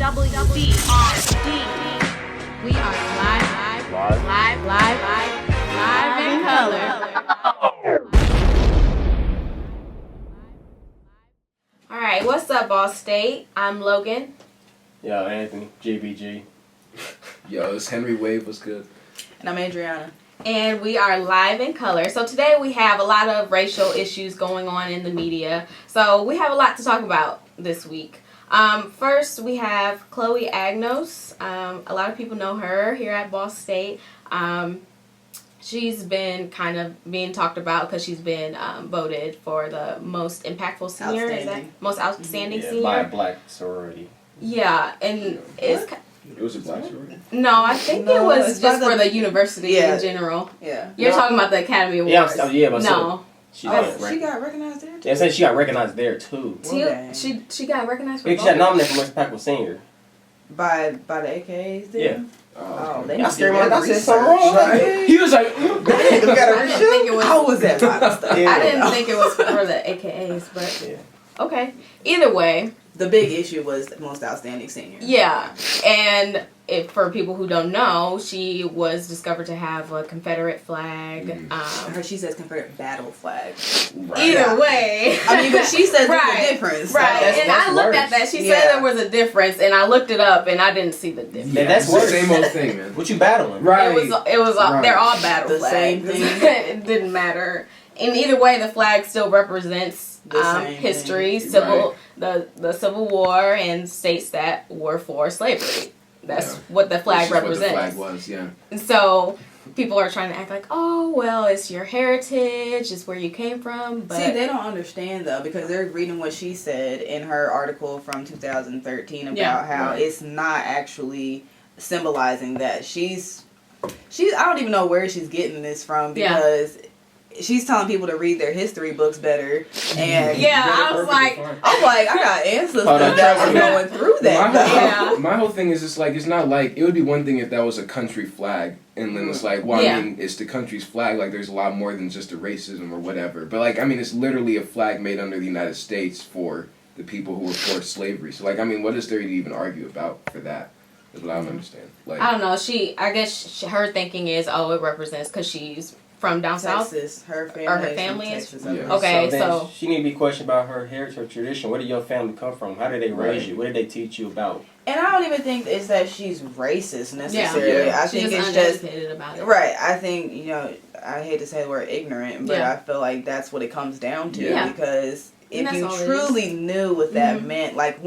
NABJ. We are live in color. All right, what's up, Ball State? I'm Logan. Yo, Anthony, JBG. Yo, it's Henry Wave. What's good? And I'm Adriana. And we are live in color. So today we have a lot of racial issues going on in the media. So we have a lot to talk about this week. First, we have Chloe Agnos. A lot of people know her here at Ball State. She's been kind of being talked about because she's been voted for the most impactful senior. Is that most outstanding senior? By a black sorority. Yeah, and it's... It was a black sorority? No, I think it was just for the university in general. Yeah. You're talking about the Academy Awards. But no. She got recognized there too? Yeah, I said she got recognized there too. She got recognized for She got nominated for most impactful senior. By the AKAs then? Yeah. Oh, they I must scared be I said something wrong. Right. He was like, I didn't think it was. How was that kind of stuff? I didn't think it was for the AKAs, but okay. Either way, the big issue was the most outstanding senior. Yeah, and for people who don't know, she was discovered to have a Confederate flag. I heard she says Confederate battle flag. Right. Either way. I mean, but she says there's a difference. Right, and I looked at that. She said there was a difference, and I looked it up, and I didn't see the difference. Yeah, that's the same old thing, man. What you battling? Right. It was right. They're all battle the flags. same thing. It didn't matter. In either way, the flag still represents history, the Civil War, and states that were for slavery. That's what the flag represents. What the flag was, yeah. And so people are trying to act like, oh, well, it's your heritage, it's where you came from. But see, they don't understand though, because they're reading what she said in her article from 2013 about how it's not actually symbolizing that. She's I don't even know where she's getting this from, because she's telling people to read their history books better, and I was like, I got ancestors that were going through that. My whole thing is just like, it's not like, it would be one thing if that was a country flag, and then it's like, well, I mean, it's the country's flag, like there's a lot more than just a racism or whatever, but like, I mean, it's literally a flag made under the United States for the people who were for slavery. So like, I mean, what is there to even argue about for that? Is what I don't understand. Like, I don't know. I guess her thinking is, it represents because she's from down south. Her family is Texas. Okay, so she need to be questioned about her heritage or tradition. Where did your family come from? How did they raise you? What did they teach you about? And I don't even think it's that she's racist necessarily. Yeah. I think it's just about it. Right. I think, I hate to say the word ignorant, but I feel like that's what it comes down to, because if you truly knew what that meant, like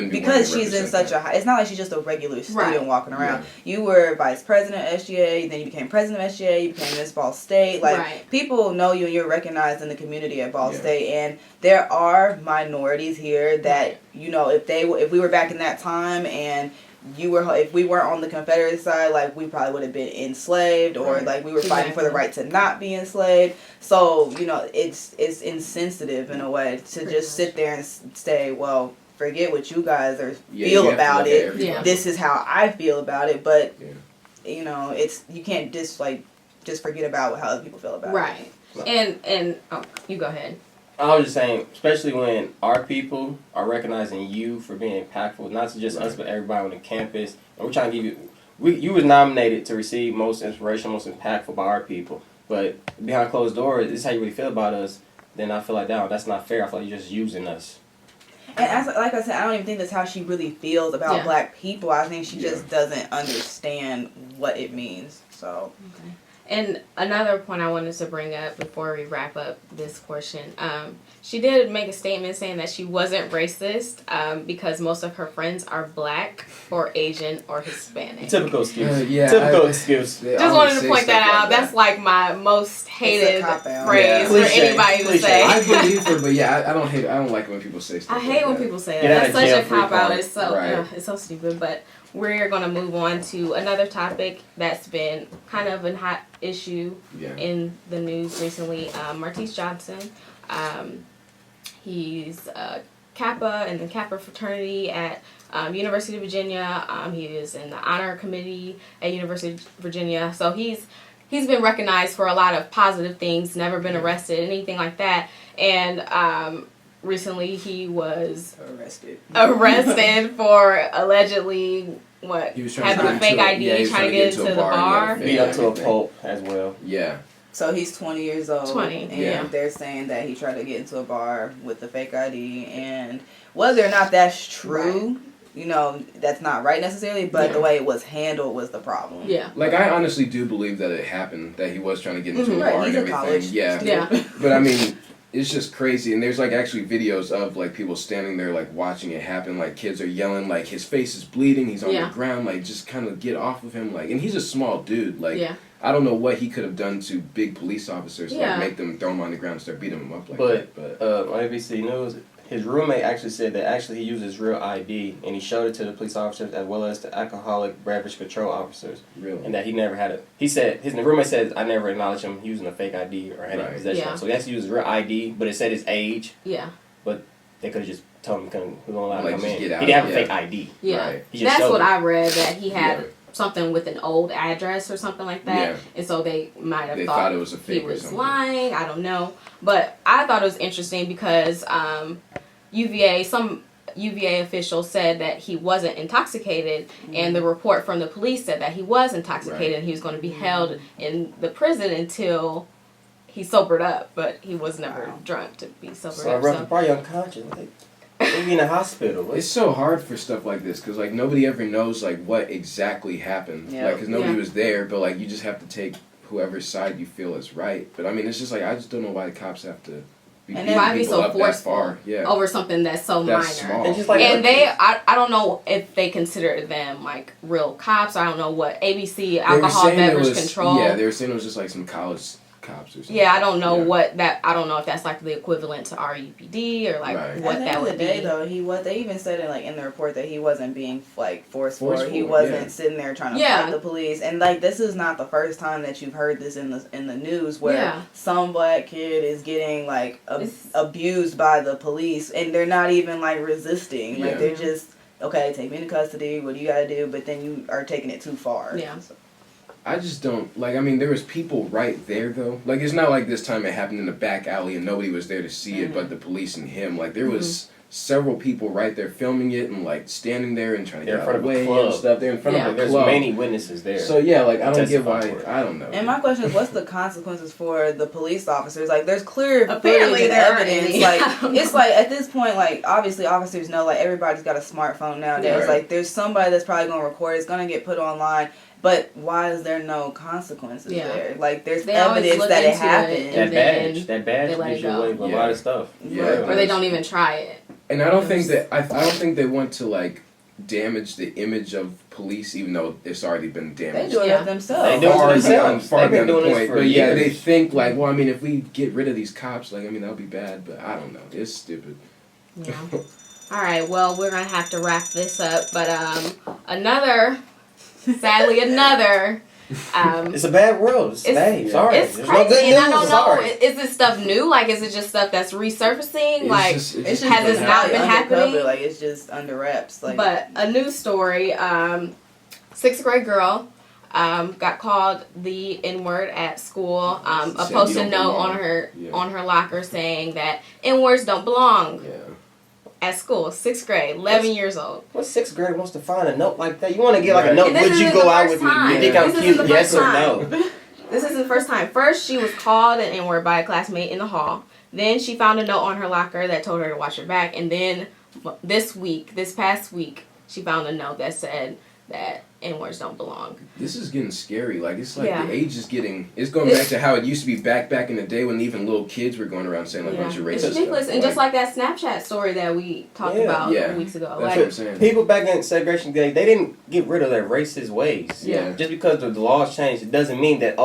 because she's in such it's not like she's just a regular student walking around. You were vice president of SGA, then you became president of SGA, you became Miss Ball State. Like, people know you and you're recognized in the community at Ball State, and there are minorities here that, if we were back in that time and if we weren't on the Confederate side, like, we probably would have been enslaved, or like we were fighting for the right to not be enslaved. So, it's insensitive in a way to just sit there and say, well, forget what you guys feel about it. This is how I feel about it. But you can't just forget about how other people feel about it. Right. And you go ahead. I was just saying, especially when our people are recognizing you for being impactful, not to just us, but everybody on the campus. And we're trying to give you was nominated to receive most inspirational, most impactful by our people. But behind closed doors, this is how you really feel about us. Then I feel like, that's not fair. I feel like you're just using us. And like I said, I don't even think that's how she really feels about black people. I think she just doesn't understand what it means. So. Okay. And another point I wanted to bring up before we wrap up this portion, she did make a statement saying that she wasn't racist because most of her friends are black or Asian or Hispanic. Typical excuse. Typical excuse. Just wanted to point that out. That's like my most hated phrase for anybody to say. I believe her, but I don't hate it. I don't like when people say stuff. I hate when people say that. That's such a cop out. It's so stupid, but. We're going to move on to another topic that's been kind of a hot issue in the news recently. Martise Johnson, he's Kappa in the Kappa fraternity at University of Virginia. He is in the honor committee at University of Virginia. So he's been recognized for a lot of positive things, never been arrested, anything like that. And recently he was arrested for allegedly he was having a fake ID, trying to get into the bar. Beat up to a pulp as well. Yeah. So he's 20 years old. 20. And they're saying that he tried to get into a bar with the fake ID. And whether or not that's true, you know, that's not right necessarily, but the way it was handled was the problem. Yeah. Like, I honestly do believe that it happened, that he was trying to get into a bar He's and everything. College. Yeah. But I mean, it's just crazy. And there's like actually videos of like people standing there like watching it happen. Like kids are yelling, like his face is bleeding, he's on the ground, like just kind of get off of him. Like, and he's a small dude. Like, I don't know what he could have done to big police officers to like make them throw him on the ground and start beating him up like that. But on ABC News, his roommate actually said that he used his real ID and he showed it to the police officers as well as the alcoholic beverage control officers. Really? And that he never had it. He said, his roommate says, I never acknowledged him using a fake ID or had it in possession. Yeah. So he actually used his real ID, but it said his age. Yeah. But they could have just told him he wasn't allowed to come in. He didn't have a fake ID. Yeah. Right. That's what I read, that he had something with an old address or something like that. Yeah. And so they might have thought it was a fake he was lying. I don't know. But I thought it was interesting because some UVA official said that he wasn't intoxicated, and the report from the police said that he was intoxicated and he was going to be held in the prison until he sobered up, but he was never drunk to be sobered up. So probably unconscious. Maybe in a hospital. It's so hard for stuff like this because like nobody ever knows like what exactly happened. Yeah. Like because nobody was there, but like you just have to take whoever's side you feel is right. But I mean, it's just like I just don't know why the cops have to. And it might be so forceful over something that's so minor. Small. And, just like I don't know if they consider them like real cops. I don't know what ABC, alcohol beverage control. Yeah, they were saying it was just like some college cops or something. Yeah, I don't know I don't know if that's like the equivalent to RUPD or like what that would be. Though they even said it like in the report that he wasn't being like forceful. He wasn't sitting there trying to fight the police. And like this is not the first time that you've heard this in the news where some black kid is getting like abused by the police and they're not even like resisting. Like they're just take me into custody. What do you gotta do? But then you are taking it too far. Yeah. So. I just don't, like, I mean, there was people right there, though. Like, it's not like this time it happened in the back alley and nobody was there to see it but the police and him. Like, there was several people right there filming it and, like, standing there and trying to get away and stuff. They're in front of a There's club. many witnesses there. So, yeah, like, I don't get why, I don't know. And my question is, what's the consequences for the police officers? Like, there's clear apparently there evidence. Like, it's like, at this point, like, obviously officers know, like, everybody's got a smartphone nowadays. Right. Like, there's somebody that's probably going to record it. It's going to get put online. But why is there no consequences there? Like, there's evidence that it happened. That badge gives you away with a lot of stuff. Yeah. Or they don't even try it. And I don't think that I don't think they want to like damage the image of police, even though it's already been damaged. They do it themselves. They do it themselves. Far down the point. But yeah, they think like, well, I mean, if we get rid of these cops, like, I mean, that'll be bad. But I don't know. It's stupid. Yeah. All right. Well, we're gonna have to wrap this up. But sadly, another. It's a bad world. It's bad. Sorry. It's crazy, no good news. And I don't know. Is this stuff new? Like, is it just stuff that's resurfacing? Has this not been happening? Like, it's just under wraps. Like, but a news story. 6th grade girl got called the N-word at school. A post-it note on her locker saying that N-words don't belong. Yeah. At school, 6th grade, 11 years old. What 6th grade wants to find a note like that? You want to get like a note? Would you go out with me? You think I'm cute? Yes or no? This isn't the first time. First, she was called an N-word by a classmate in the hall. Then she found a note on her locker that told her to watch her back. And then this past week, she found a note that said that N-words don't belong. This is getting scary. Like, it's like the age is getting... It's going back to how it used to be back in the day when even little kids were going around saying like a bunch of racist stuff. It's ridiculous. And just like that Snapchat story that we talked about a couple weeks ago. That's what I'm saying. People back in segregation day, they didn't get rid of their racist ways. Yeah. Just because the laws changed, it doesn't mean that,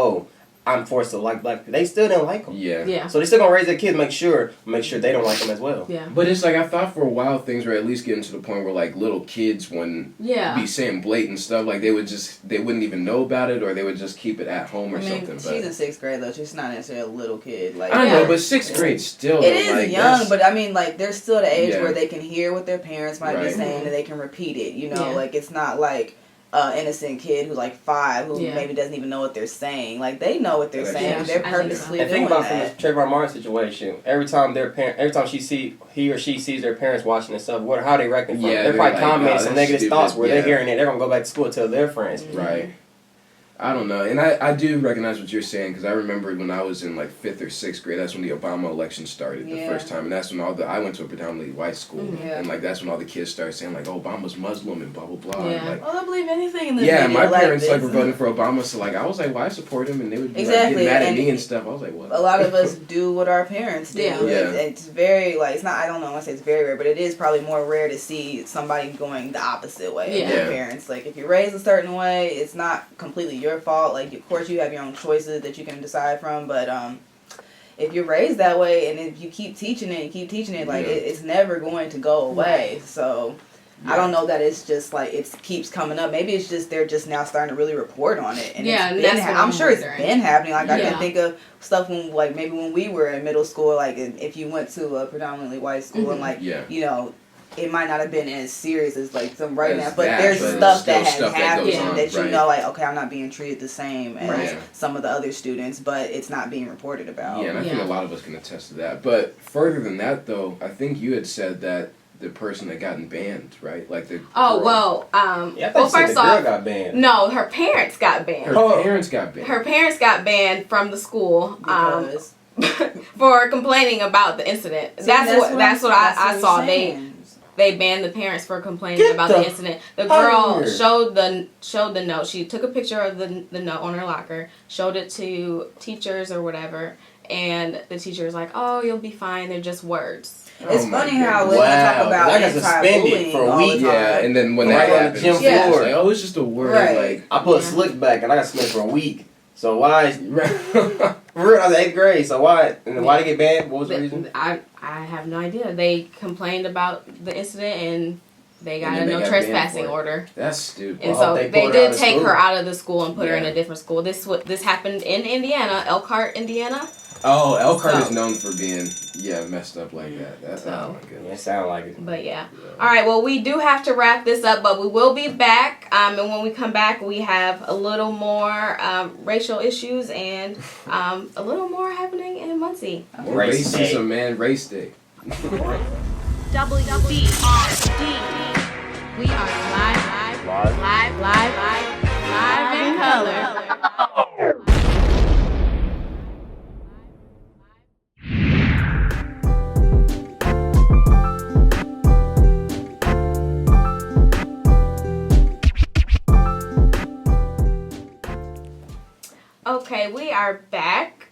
I'm forced to like black people. They still didn't like them. Yeah. So they still gonna raise their kids, make sure they don't like them as well. Yeah. But it's like I thought for a while things were at least getting to the point where like little kids wouldn't be saying blatant stuff. Like they wouldn't even know about it, or they would just keep it at home or something. She's in 6th grade though. She's not necessarily a little kid. Like I know, but 6th grade still. It is like, young, but I mean, like they're still the age where they can hear what their parents might be saying and they can repeat it. You know, like it's not like innocent kid who's like 5 who maybe doesn't even know what they're saying. Like they know what they're saying. They're purposely doing that. And think about from the Trayvon Martin situation. Every time he or she sees their parents watching this stuff, how they reacting? They're probably commenting some negative thoughts where they're hearing it. They're gonna go back to school and tell their friends. Right. I don't know, and I do recognize what you're saying, because I remember when I was in like 5th or 6th grade, that's when the Obama election started the first time, and that's when I went to a predominantly white school, and like that's when all the kids started saying like, oh, Obama's Muslim and blah blah blah. Yeah. And, like, I don't believe anything in the media. Yeah, my parents like were voting for Obama, so like I was like, well, I support him, and they would be like, get mad at me and stuff. I was like, what? A lot of us do what our parents do. Yeah. It's very like it's not. I don't know. I want to say it's very rare, but it is probably more rare to see somebody going the opposite way of their parents. Like if you're raised a certain way, it's not completely your fault. Like of course you have your own choices that you can decide from, but if you're raised that way and if you keep teaching it, like it's never going to go away. Right. So I don't know that it's just like it keeps coming up. Maybe it's just they're just now starting to really report on it. And I'm sure it's been happening. Like I can think of stuff when like maybe when we were in middle school, like if you went to a predominantly white school and like you know. It might not have been as serious as like some right now, but there's stuff that has happened that you know, like okay, I'm not being treated the same as some of the other students, but it's not being reported about. Yeah, and I think a lot of us can attest to that. But further than that, though, I think you had said that the person had gotten banned, right? Like the well, first off, got banned. No, her parents got banned. Her parents got banned. Her parents got banned from the school because for complaining about the incident. That's what I saw. They banned the parents for complaining about the incident. The girl showed the note. She took a picture of the note on her locker, showed it to teachers or whatever, and the teacher was like, "Oh, you'll be fine. They're just words." It's funny how when I talk about I got suspended for a week. Yeah, and then when that happened, gym floor, like, oh, it's just a word. Right. Like I put a slick back and I got suspended for a week. So why? I was in 8th grade. So why? And why they get banned? What was the reason? I have no idea. They complained about the incident and they got a no trespassing order. That's stupid. And so they did take her out of the school and put her in a different school. This happened in Indiana, Elkhart, Indiana. Oh, Elkhart is known for being messed up like that. That's oh my goodness. It sounds like it. But yeah. All right. Well, we do have to wrap this up, but we will be back. And when we come back, we have a little more racial issues and a little more happening in Muncie. Racism, man. Race day. WBRD. We are live in color. Okay, we are back.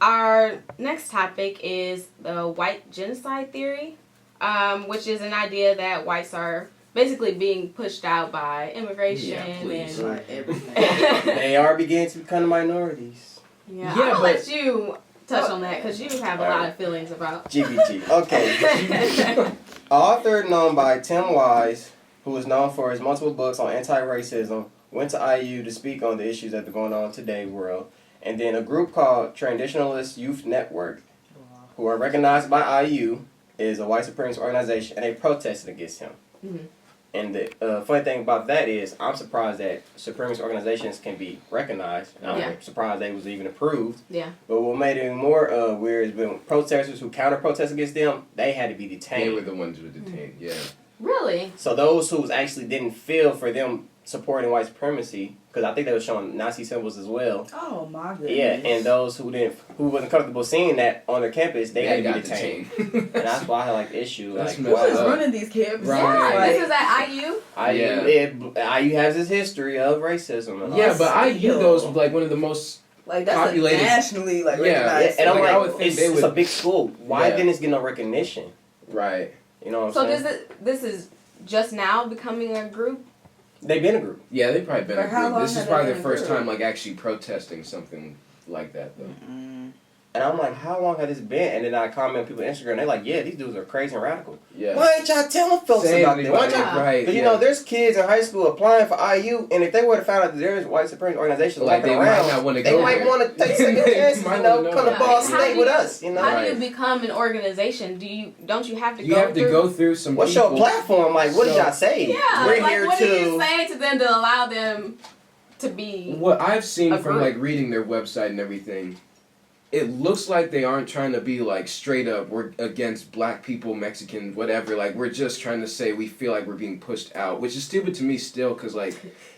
Our next topic is the white genocide theory, which is an idea that whites are basically being pushed out by immigration and everything. They are beginning to become minorities. I'm gonna let you touch on that because you have a lot of feelings about GBG. Okay. Author known by Tim Wise, who is known for his multiple books on anti-racism, went to IU to speak on the issues that are going on today world. And then a group called Traditionalist Youth Network, who are recognized by IU, is a white supremacist organization, and they protested against him. Mm-hmm. And the funny thing about that is, I'm surprised that supremacist organizations can be recognized. I'm surprised they was even approved. Yeah. But what made it even more weird is when protesters who counter-protest against them, they had to be detained. They were the ones who were detained, Really? So those who actually didn't feel for them supporting white supremacy, because I think they were showing Nazi symbols as well. Oh my goodness. Yeah, and those who wasn't comfortable seeing that on their campus, they had to be detained. And that's why I had like the issue. That's like, who is running these campuses? Right. Like, this is at IU. IU has this history of racism. Yeah, but IU though is like one of the most like that's populated, nationally like recognized. And I'm I would think it's a big school. Why didn't it get no recognition? Right. You know what I'm saying? So this is just now becoming a group? They've been a group. Yeah, they've probably been For a how group. long This is have probably they their been a first group? time like actually protesting something like that though. And I'm like, how long has this been? And then I comment on people's Instagram. They're like, yeah, these dudes are crazy and radical. Yeah. Why ain't y'all telling folks about this? Why ain't y'all? Right. Because, you know, there's kids in high school applying for IU, and if they would have found out that there's white supremacy organizations like walking they around, might not want to go they might want to take second chances, you know, come to Ball State with us, you know? How do you become an organization? Don't you have to go through some What's people. your platform? Like, what did y'all say? Yeah, We're like, here what to... did you say to them to allow them to be... What I've seen from, like, reading their website and everything... It looks like they aren't trying to be, like, straight up, we're against black people, Mexican, whatever. Like, we're just trying to say we feel like we're being pushed out, which is stupid to me still, because, like,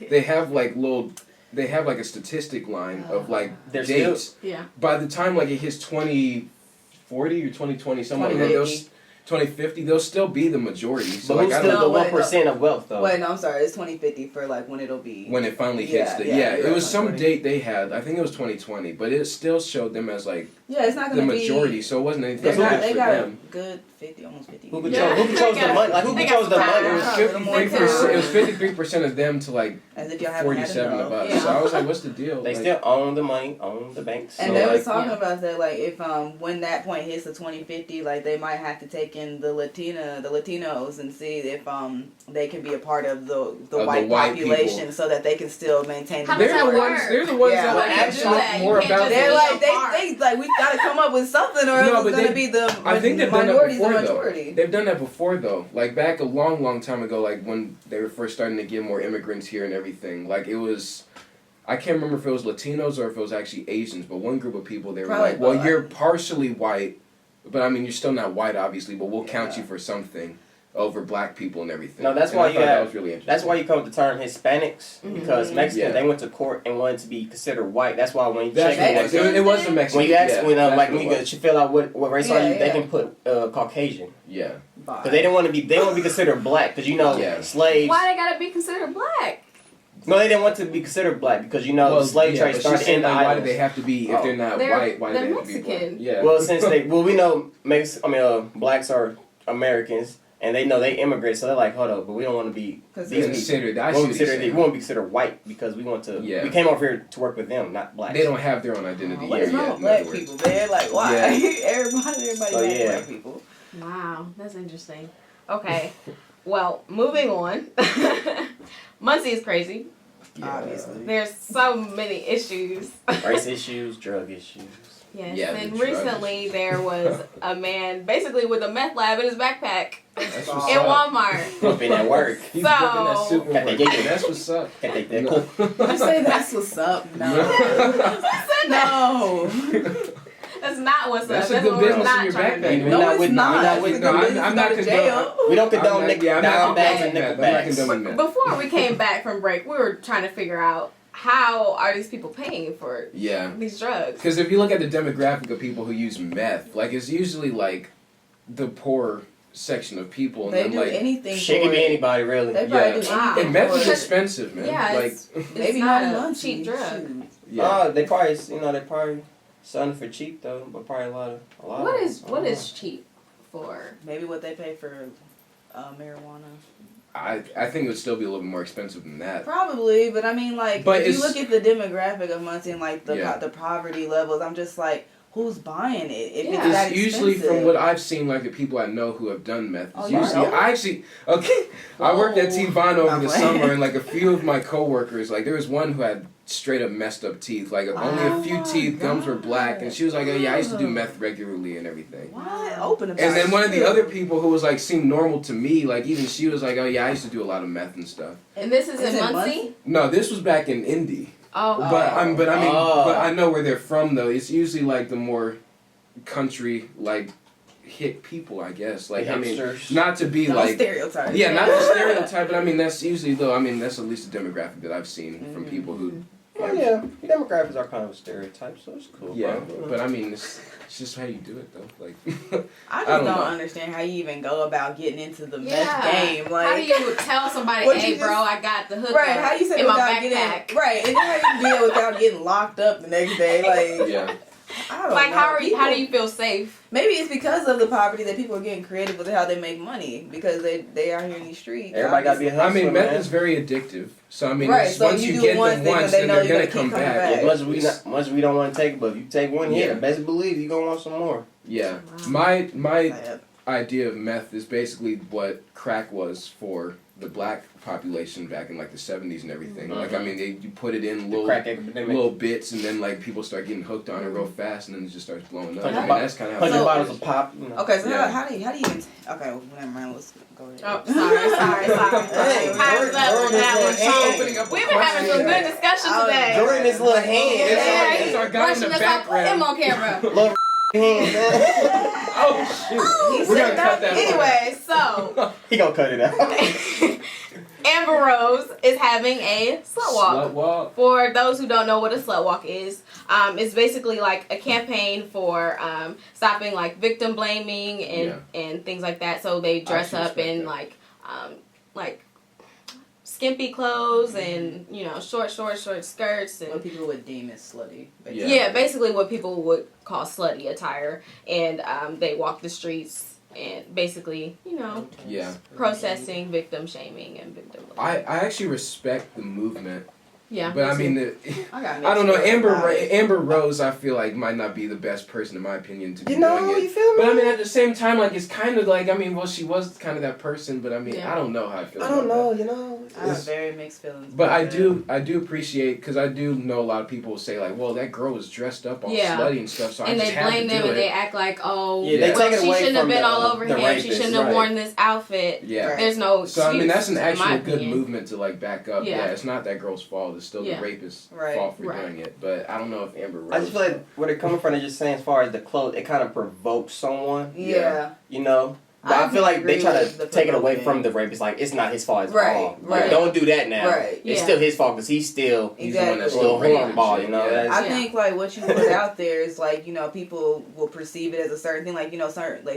they have, like, a statistic line of, like, dates. Yeah. By the time, like, it hits 2040 or 2020, something like that, 2050, they'll still be the majority. So, but like, who's still the 1% of wealth, though? Wait, no, I'm sorry. It's 2050 for, like, when it'll be... When it finally hits it was some date they had. I think it was 2020, but it still showed them as, like, yeah, it's not gonna the majority, so it wasn't anything good they for got them. a good 50, almost 50. Who chose the money? Like, who chose the money? It was 53% of them to, like, as if y'all haven't 47 had of us. Yeah. So I was like, what's the deal? They like, still own the money, own the banks. And so they like, was talking about that, like, if when that point hits the 2050, like, they might have to take in the Latinos and see if they can be a part of the white population people. So that they can still maintain How the does that work? They're the ones Yeah. that Well, like you actually can't do that. more You can't about just- They're like They they like we gotta come up with something or No, else but it's gonna be the I think they've done that minorities before, the majority. though. They've done that before, though. Like, back a long time ago, like, when they were first starting to get more immigrants here and everything. Like, it was... I can't remember if it was Latinos or if it was actually Asians, but one group of people, they were Probably like, well, both. you're partially white, but, I mean, you're still not white, obviously, but we'll count you for something over black people and everything. No, that's and why I you thought have... that was really interesting. That's why you come with the term Hispanics, because Mexicans, they went to court and wanted to be considered white. That's why when you check it was the Mexican. when you ask, yeah, like, when you fill out what race are you, they can put Caucasian. Yeah. Because they didn't want to be considered black, because, you know, slaves... Why they gotta be considered black? No, they didn't want to be considered black, because, you know, the slave trade started in the like, why islands. do they have to be, if they're not white, why do they have to be black? Mexican. Yeah. Well, since we know, blacks are Americans, and they know they immigrate, so they're like, hold up, but we don't want to be considered. We want to be considered white because we want to. Yeah. We came over here to work with them, not blacks. They don't have their own identity What here is wrong yet. with black people? They're like, why? Yeah. everybody black people. Wow, that's interesting. Okay, well, moving on. Muncie is crazy. Yeah. Obviously. There's so many issues. Race issues, drug issues. Yes, Yeah, and the recently there was a man basically with a meth lab in his backpack That's in what's up. Walmart. Flipping at work. He's flipping that super Got work. that giggity. That's what's up. Can't take that cool. You say that's what's up? No. No. That's not what's That's up. a good what we're business not in your trying to backpack. do. We're No, not it's with- not. we're not It's with- a no, good I'm business not to go to jail. We don't condone down bags and I'm not nickelbacks. condoning that. Before we came back from break, we were trying to figure out how are these people paying for Yeah. these drugs? Because if you look at the demographic of people who use meth, like, it's usually, like, the poor section of people. And They then, do like, anything Shit for can be it. anybody, really. They probably Yeah. do Wow. anything and meth for is it. expensive, man. Yeah, like, it's Maybe not not a lunch. cheap drug. Shoot. yeah. They probably, they probably selling for cheap though, but probably a lot of. What is cheap for? Maybe what they pay for marijuana. I think it would still be a little bit more expensive than that. Probably, but I mean, like, But if you it's- look at the demographic of Muncie and like the Yeah. the poverty levels, I'm just like, who's buying it? If Yeah. it's that It's usually expensive. from what I've seen, like the people I know who have done meth. Oh, It's you usually, know? I actually, I worked at T-Vine over Not the playing. summer, and like a few of my coworkers, like there was one who had straight up messed up teeth, like only a few my teeth, gums were black, and she was like, oh yeah, I used to do God. meth regularly and everything. What? Open about And then it. one of the other people who was like seemed normal to me, like even she was like, oh yeah, I used to do a lot of meth and stuff. And this is Is in it Muncie? No, this was back in Indy. Oh, But I mean, but Oh. I know where they're from though. It's usually like the more country like hit people, I guess. Like I mean, Hipsters. not to be Don't like stereotype. yeah, not to stereotype, but I mean that's usually though. I mean that's at least the demographic that I've seen from people who. Oh yeah, demographics are kind of a stereotype, so it's cool. Yeah, bro. but I mean it's just how you do it though. Like I just don't don't know. understand how you even go about getting into the yeah. meth game. Like, how do you tell somebody, What hey, you just- bro, I got the hook right? How you say in my without backpack? getting right? And then how you deal without getting locked up the next day? Like, yeah, I don't like, know. how do you feel safe? Maybe it's because of the poverty that people are getting creative with how they make money because they out here in these streets. Everybody got to be a hustler. I mean, meth is very addictive. So I mean, so once you get them once, then they're gonna come back. Yeah, much we don't want to take, but if you take one here, best believe you gonna want some more. Yeah, my idea of meth is basically what crack was for the black population back in like the 70s and everything. Mm-hmm. Like I mean, you put it in little bits, and then like people start getting hooked on it real fast, and then it just starts blowing up. I mean, that's kind of how 100 bottles of pop. You know. Okay, so how do you even? Okay, well, never mind. Let's go ahead. Oh, sorry. We've been having some good discussion today. Jordan his little hand. It's our guy in the background. Put him on camera. Little hand. Oh shoot! We're gonna cut that. Anyway, so he gonna cut it out. Amber Rose is having a slut walk. Slut walk. For those who don't know what a slut walk is, it's basically like a campaign for stopping like victim blaming and things like that. So they dress up in like skimpy clothes and short skirts and what people would deem as slutty. Basically. Yeah, basically what people would call slutty attire, and they walk the streets. And basically, processing victim shaming and victim blaming. I actually respect the movement. Yeah, but I mean, I don't know. Amber Rose, I feel like might not be the best person, in my opinion, to be doing it. You feel me? But I mean, at the same time, like it's kind of like she was kind of that person, but I mean, I don't know how I feel. I don't know. I have very mixed feelings. But I do appreciate, because I do know a lot of people will say like, well, that girl was dressed up all slutty and stuff, so and I just they blame them and they act like, they take it she away shouldn't have from been all over him. rapist, she shouldn't have worn this outfit. Yeah, there's no excuse. So I mean, that's an actual good opinion. movement to like back up. Yeah, it's not that girl's fault. It's still the rapist's fault for doing it. But I don't know if Amber Rose. I just feel like where they're coming from, they're just saying as far as the clothes, it kind of provokes someone. Yeah. But I feel like they try to take it away from the rapist. Like, it's not his fault. It's all. Like, don't do that now. Right. It's still his fault because he's the one that's still hornball, I think, like, what you put out there is, like, people will perceive it as a certain thing. Like,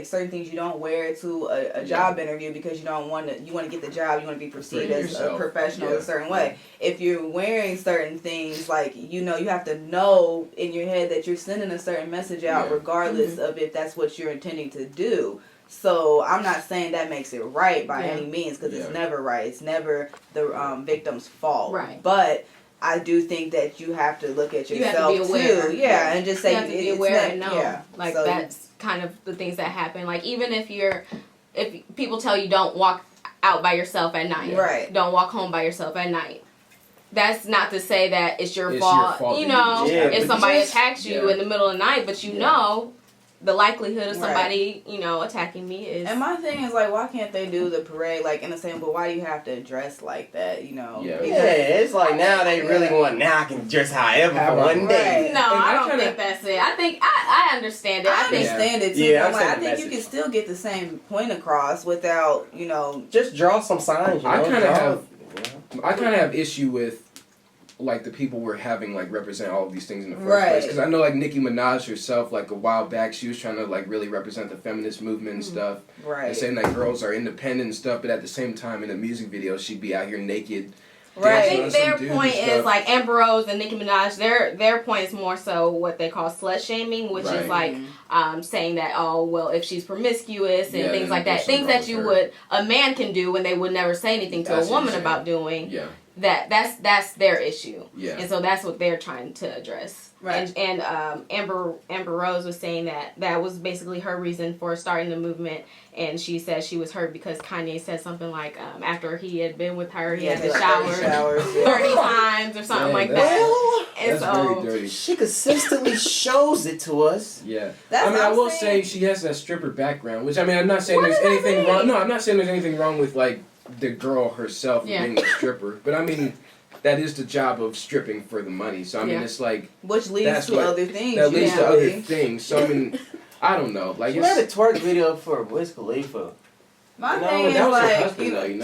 certain things you don't wear to a job interview because you want to get the job. You want to be perceived as a professional a certain way. If you're wearing certain things, like, you have to know in your head that you're sending a certain message out regardless of if that's what you're intending to do. So I'm not saying that makes it right by any means, because it's never right. It's never the victim's fault. Right. But I do think that you have to look at yourself you have to be aware. too. Yeah, and just say you have to be aware and know. Yeah. Like, so that's kind of the things that happen. Like, even if people tell you don't walk out by yourself at night. Right. Don't walk home by yourself at night. That's not to say that it's your fault. If somebody attacks you in the middle of the night, but know the likelihood of somebody, attacking me is... And my thing is, like, why can't they do the parade, like, in the same, but why do you have to dress like that, Yeah, it's like, now they really want, now I can dress however for one day. No, I don't think that's it. I think, I understand it. I understand it, too. Yeah, I think you can still get the same point across without, Just draw some signs, I kind of have issue with, like, the people we're having, like, represent all of these things in the first place. Because I know, like, Nicki Minaj herself, like, a while back, she was trying to, like, really represent the feminist movement and stuff. Right. And saying that girls are independent and stuff, but at the same time, in a music video, she'd be out here naked. Right. I think their point is, like, Amber Rose and Nicki Minaj, their point is more so what they call slut shaming, which is, like, saying that, if she's promiscuous and things like that. Things that a man can do when they would never say anything to a woman about doing. Yeah. That's their issue. Yeah. And so that's what they're trying to address. Right. And Amber Rose was saying that was basically her reason for starting the movement, and she said she was hurt because Kanye said something like after he had been with her, he had to shower 30 times or something like that. Well, and that's very dirty. She consistently shows it to us. Yeah. I will say she has that stripper background, which, I mean, I'm not saying there's anything wrong. No, I'm not saying there's anything wrong with, like, the girl herself being a stripper, but I mean, that is the job of stripping for the money. So I mean, it's like, which leads to other things. That leads to other things. So I mean, I don't know. Like, she made a twerk video for Wiz Khalifa. My thing is, that was like, her husband,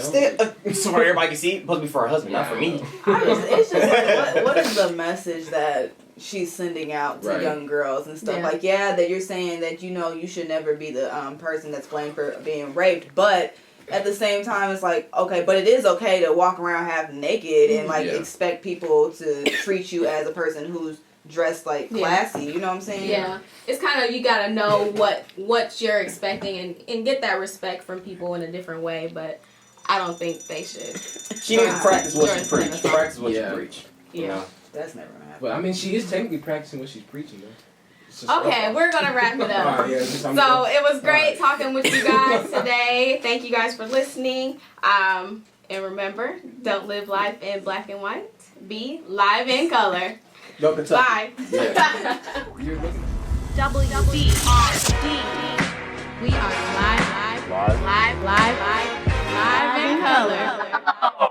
so everybody can see. It's supposed to be for her husband, not for me. It's just like, what is the message that she's sending out to young girls and stuff? Like, that you're saying that you should never be the person that's blamed for being raped, but at the same time, it's like, okay, but it is okay to walk around half naked and, like, expect people to treat you as a person who's dressed like classy. You know what I'm saying? Yeah, it's kind of, you gotta know what you're expecting and get that respect from people in a different way. But I don't think they should. She needs to practice what she preach. Practice what you preach. Yeah. You know? That's never gonna happen. But I mean, she is technically practicing what she's preaching, though. Okay, we're gonna wrap it up. So it was great talking with you guys today. Thank you guys for listening. And remember, don't live life in black and white. Be live in color. Go Kentucky. Bye. WBRD. We are live in color.